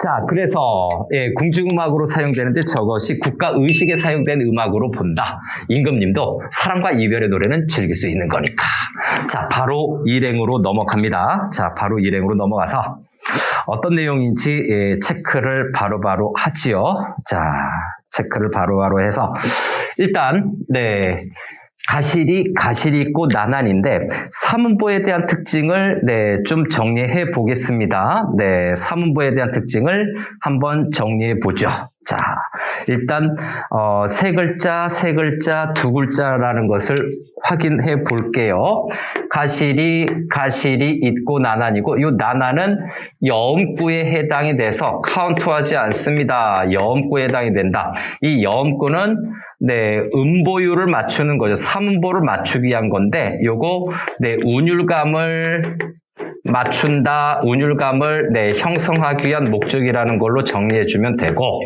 자, 그래서 궁중음악으로 사용되는데 저것이 국가의식에 사용된 음악으로 본다. 임금님도 사랑과 이별의 노래는 즐길 수 있는 거니까. 자, 바로 일행으로 넘어갑니다. 자, 바로 일행으로 넘어가서 어떤 내용인지 체크를 바로바로 하지요. 자, 체크를 바로바로 해서 일단 가실이 있고 나난인데 사문보에 대한 특징을 좀 정리해 보겠습니다. 사문보에 대한 특징을 한번 정리해 보죠. 자, 일단 세 글자, 두 글자라는 것을 확인해 볼게요. 가실이 있고 나난이고, 이 나난은 여음구에 해당이 돼서 카운트하지 않습니다. 여음구에 해당이 된다. 이 여음구는 음보율을 맞추는 거죠. 사문보를 맞추기 위한 건데, 요거 운율감을 맞춘다, 운율감을 형성하기 위한 목적이라는 걸로 정리해 주면 되고,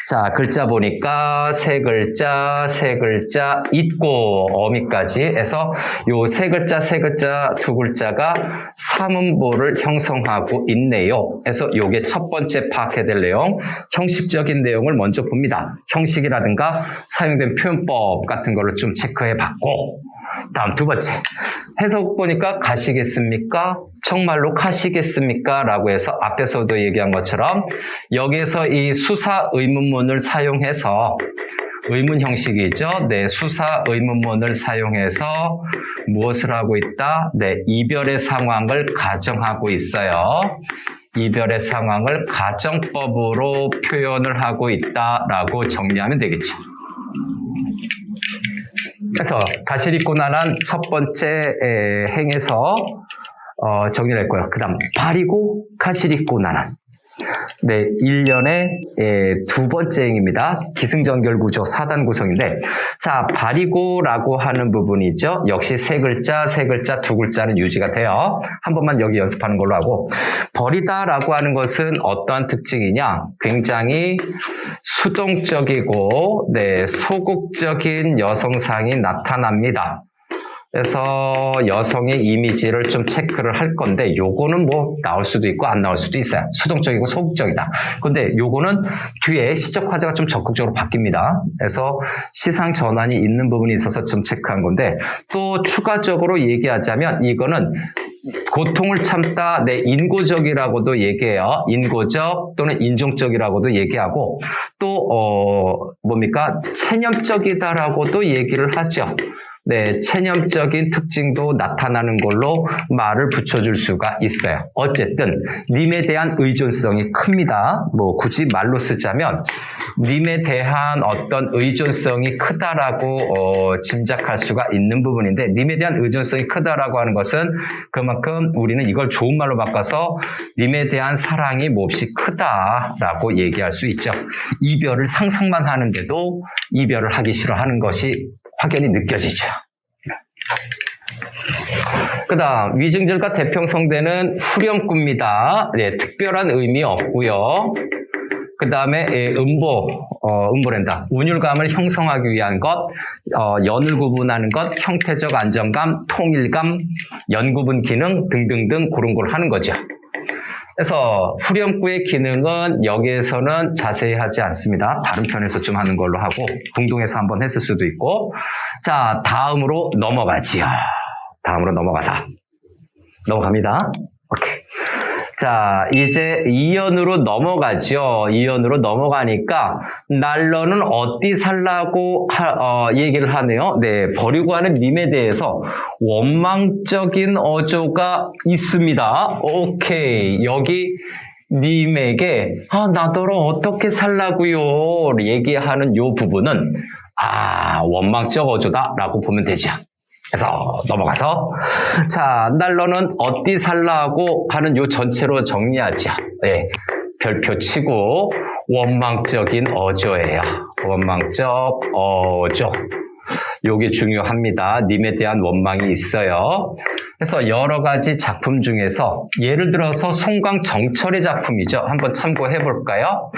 자, 글자 보니까 세 글자, 있고 어미까지 해서 요 세 글자, 두 글자가 사문보를 형성하고 있네요. 그래서 요게 첫 번째 파악해야 될 내용, 형식적인 내용을 먼저 봅니다. 형식이라든가 사용된 표현법 같은 걸로 좀 체크해 봤고, 다음 두 번째, 해석 보니까 가시겠습니까? 정말로 가시겠습니까? 라고 해서 앞에서도 얘기한 것처럼 여기에서 이 수사 의문문을 사용해서 의문 형식이죠. 수사 의문문을 사용해서 무엇을 하고 있다? 이별의 상황을 가정하고 있어요. 이별의 상황을 가정법으로 표현을 하고 있다라고 정리하면 되겠죠. 그래서 가실 있고 나난 첫 번째 행에서 정리를 했고요. 그 다음 발이고 가실 있고 나난. 1년의 두 번째 행입니다. 기승전결 구조 4단 구성인데, 자, 발이고라고 하는 부분이죠. 역시 세 글자, 두 글자는 유지가 돼요. 한 번만 여기 연습하는 걸로 하고, 버리다라고 하는 것은 어떠한 특징이냐? 굉장히 수동적이고, 소극적인 여성상이 나타납니다. 그래서 여성의 이미지를 좀 체크를 할 건데, 요거는 뭐 나올 수도 있고 안 나올 수도 있어요. 수동적이고 소극적이다. 근데 요거는 뒤에 시적 화자가 좀 적극적으로 바뀝니다. 그래서 시상 전환이 있는 부분이 있어서 좀 체크한 건데, 또 추가적으로 얘기하자면 이거는 고통을 참다, 인고적이라고도 얘기해요. 인고적 또는 인종적이라고도 얘기하고, 또 체념적이다라고도 얘기를 하죠. 체념적인 특징도 나타나는 걸로 말을 붙여줄 수가 있어요. 어쨌든 님에 대한 의존성이 큽니다. 굳이 말로 쓰자면 님에 대한 어떤 의존성이 크다라고 짐작할 수가 있는 부분인데, 님에 대한 의존성이 크다라고 하는 것은 그만큼 우리는 이걸 좋은 말로 바꿔서 님에 대한 사랑이 몹시 크다라고 얘기할 수 있죠. 이별을 상상만 하는데도 이별을 하기 싫어하는 것이 확연히 느껴지죠. 그 다음 위증절과 대평성대는 후렴구입니다. 특별한 의미 없고요. 그 다음에 음보랜다. 운율감을 형성하기 위한 것, 연을 구분하는 것, 형태적 안정감, 통일감, 연구분 기능 등등등 그런 걸 하는 거죠. 그래서 후렴구의 기능은 여기에서는 자세히 하지 않습니다. 다른 편에서 좀 하는 걸로 하고, 궁동에서 한번 했을 수도 있고. 자, 다음으로 넘어가지요. 다음으로 넘어갑니다. 오케이. 자, 이제 이연으로 넘어가죠. 이연으로 넘어가니까 날러는 어디 살라고 얘기를 하네요. 버리고 하는 님에 대해서 원망적인 어조가 있습니다. 오케이. 여기 님에게 나더러 어떻게 살라고요? 얘기하는 요 부분은 원망적 어조다라고 보면 되죠. 그래서 넘어가서, 자, 날러는 어디 살라고 하는 요 전체로 정리하죠. 별표 치고 원망적인 어조예요. 원망적 어조. 요게 중요합니다. 님에 대한 원망이 있어요. 그래서 여러 가지 작품 중에서 예를 들어서 송강 정철의 작품이죠. 한번 참고해 볼까요?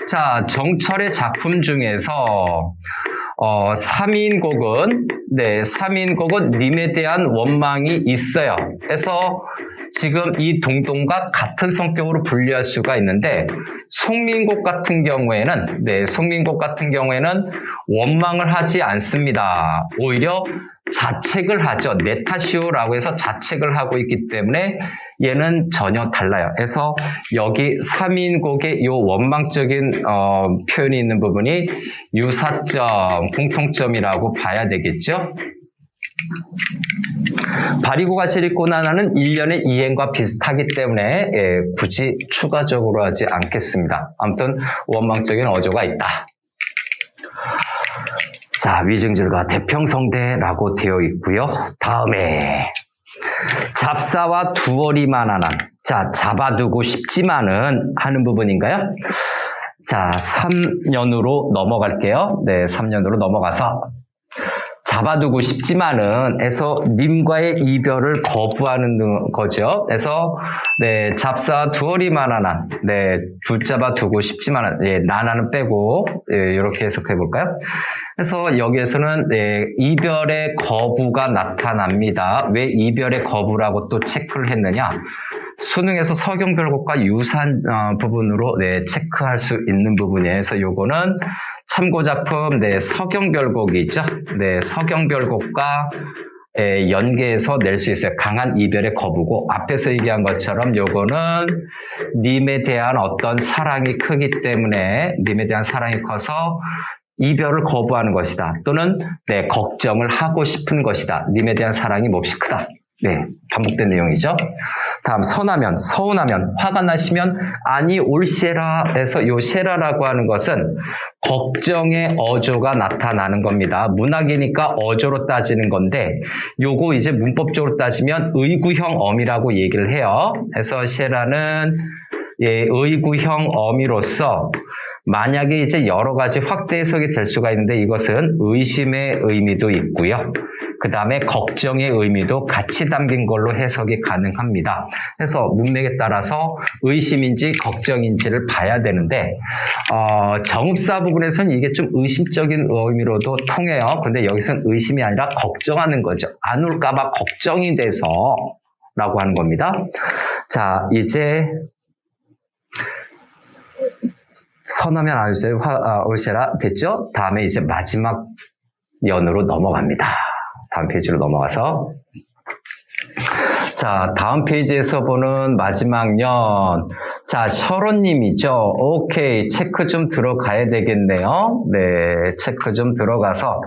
자, 정철의 작품 중에서 3인곡은 님에 대한 원망이 있어요. 그래서 지금 이 동동과 같은 성격으로 분류할 수가 있는데 송민곡 같은 경우에는 송민곡 같은 경우에는 원망을 하지 않습니다. 오히려 자책을 하죠. 내 탓이오라고 해서 자책을 하고 있기 때문에 얘는 전혀 달라요. 그래서 여기 3인곡의 이 원망적인 표현이 있는 부분이 유사점, 공통점이라고 봐야 되겠죠. 바리고가 시리고 나나는 일련의 이행과 비슷하기 때문에 굳이 추가적으로 하지 않겠습니다. 아무튼 원망적인 어조가 있다. 자, 위증질과 대평성대라고 되어 있고요. 다음에 잡사와 두어리만한 한. 자, 잡아두고 싶지만은 하는 부분인가요? 자, 3년으로 넘어갈게요. 네, 3년으로 넘어가서 잡아두고 싶지만은 해서 님과의 이별을 거부하는 거죠. 그래서 잡사 두어리만한 한. 붙잡아 두고 싶지만은 나나는 빼고 이렇게 해석해 볼까요? 그래서 여기에서는 이별의 거부가 나타납니다. 왜 이별의 거부라고 또 체크를 했느냐? 수능에서 서경별곡과 유사한 부분으로 체크할 수 있는 부분이에요. 그래서 요거는 참고작품 서경별곡이 있죠. 서경별곡과 연계해서 낼 수 있어요. 강한 이별의 거부고 앞에서 얘기한 것처럼 요거는 님에 대한 어떤 사랑이 크기 때문에 님에 대한 사랑이 커서 이별을 거부하는 것이다. 또는 걱정을 하고 싶은 것이다. 님에 대한 사랑이 몹시 크다. 반복된 내용이죠. 다음 서운하면, 화가 나시면 아니 올세라에서 요 세라라고 하는 것은 걱정의 어조가 나타나는 겁니다. 문학이니까 어조로 따지는 건데 요거 이제 문법적으로 따지면 의구형 어미라고 얘기를 해요. 그래서 세라는 의구형 어미로서 만약에 이제 여러 가지 확대 해석이 될 수가 있는데 이것은 의심의 의미도 있고요. 그 다음에 걱정의 의미도 같이 담긴 걸로 해석이 가능합니다. 그래서 문맥에 따라서 의심인지 걱정인지를 봐야 되는데 정읍사 부분에서는 이게 좀 의심적인 의미로도 통해요. 근데 여기서는 의심이 아니라 걱정하는 거죠. 안 올까 봐 걱정이 돼서 라고 하는 겁니다. 자, 이제 선하면 올세라 됐죠? 다음에 이제 마지막 연으로 넘어갑니다. 다음 페이지로 넘어가서 자, 다음 페이지에서 보는 마지막 연. 자, 셔론님이죠. 오케이, 체크 좀 들어가야 되겠네요. 체크 좀 들어가서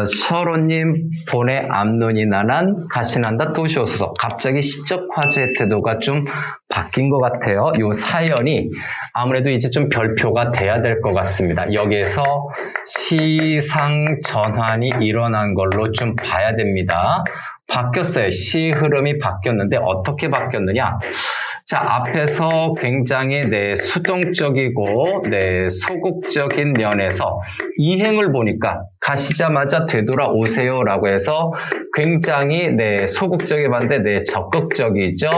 셔론님 본의 앞눈이 나난 가시난다 도시오소서. 갑자기 시적 화제의 태도가 좀 바뀐 것 같아요. 이 사연이 아무래도 이제 좀 별표가 돼야 될 것 같습니다. 여기에서 시상 전환이 일어난 걸로 좀 봐야 됩니다. 바뀌었어요. 시 흐름이 바뀌었는데 어떻게 바뀌었느냐? 자, 앞에서 굉장히 수동적이고 소극적인 면에서 이행을 보니까 가시자마자 되돌아오세요라고 해서 굉장히 소극적이 봤는데 적극적이죠.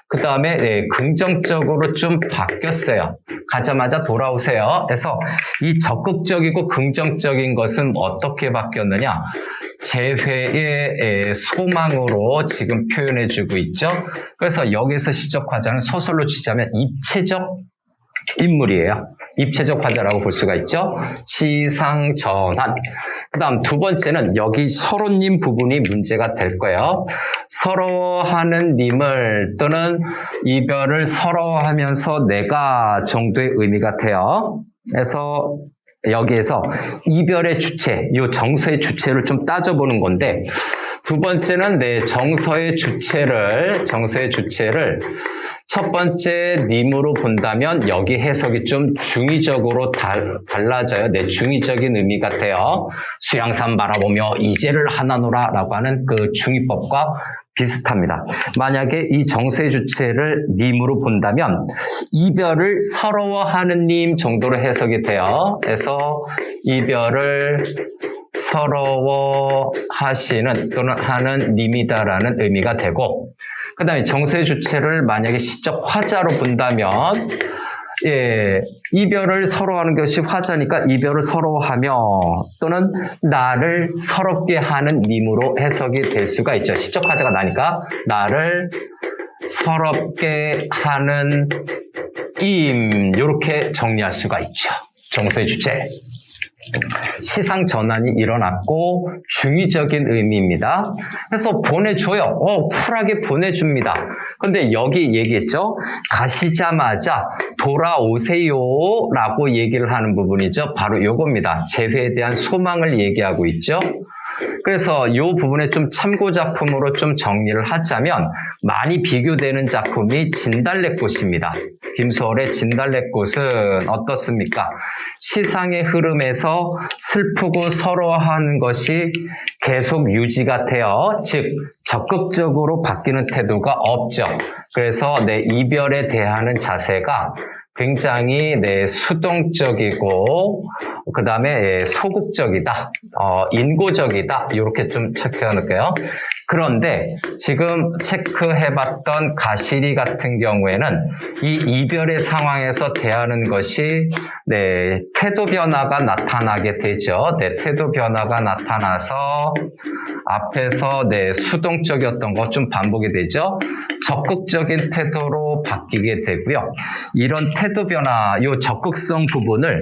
그 다음에 긍정적으로 좀 바뀌었어요. 가자마자 돌아오세요. 그래서 이 적극적이고 긍정적인 것은 어떻게 바뀌었느냐? 재회의 소망으로 지금 표현해주고 있죠. 그래서 여기서 시적 화자는 소설로 치자면 입체적 인물이에요. 입체적 화자라고 볼 수가 있죠. 시상전환. 그 다음 두 번째는 여기 서로님 부분이 문제가 될 거예요. 서러워하는 님을 또는 이별을 서러워하면서 내가 정도의 의미가 돼요. 그래서 여기에서 이별의 주체, 이 정서의 주체를 좀 따져보는 건데 두 번째는 정서의 주체를 첫 번째 님으로 본다면 여기 해석이 좀 중의적으로 달라져요. 중의적인 의미 같아요. 수양산 바라보며 이제를 하나노라 라고 하는 그 중의법과 비슷합니다. 만약에 이 정서의 주체를 님으로 본다면 이별을 서러워하는 님 정도로 해석이 돼요. 그래서 이별을 서러워하시는 또는 하는 님이다라는 의미가 되고 그 다음에 정서의 주체를 만약에 시적 화자로 본다면 이별을 서러워하는 것이 화자니까 이별을 서러워하며 또는 나를 서럽게 하는 님으로 해석이 될 수가 있죠. 시적 화자가 나니까 나를 서럽게 하는 임 이렇게 정리할 수가 있죠. 정서의 주체. 시상 전환이 일어났고 중의적인 의미입니다. 그래서 보내줘요. 쿨하게 보내줍니다. 근데 여기 얘기했죠. 가시자마자 돌아오세요 라고 얘기를 하는 부분이죠. 바로 요겁니다. 재회에 대한 소망을 얘기하고 있죠. 그래서 이 부분에 좀 참고 작품으로 좀 정리를 하자면 많이 비교되는 작품이 진달래꽃입니다. 김소월의 진달래꽃은 어떻습니까? 시상의 흐름에서 슬프고 서러워하는 것이 계속 유지가 돼요. 즉 적극적으로 바뀌는 태도가 없죠. 그래서 내 이별에 대하는 자세가 굉장히 수동적이고 그 다음에 소극적이다, 인고적이다 이렇게 좀 체크해 놓을게요. 그런데 지금 체크해봤던 가시리 같은 경우에는 이 이별의 상황에서 대하는 것이 태도 변화가 나타나게 되죠. 태도 변화가 나타나서 앞에서 수동적이었던 거 좀 반복이 되죠. 적극적인 태도로 바뀌게 되고요. 이런 태도 변화, 이 적극성 부분을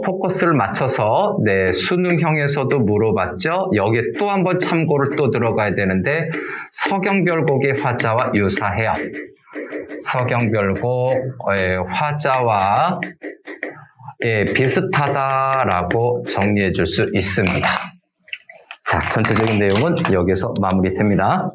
포커스를 맞춰서 수능형에서도 물어봤죠. 여기에 또 한번 참고를 또 들어가야 되는데 서경별곡의 화자와 유사해요. 서경별곡 화자와 비슷하다라고 정리해 줄 수 있습니다. 자, 전체적인 내용은 여기서 마무리됩니다.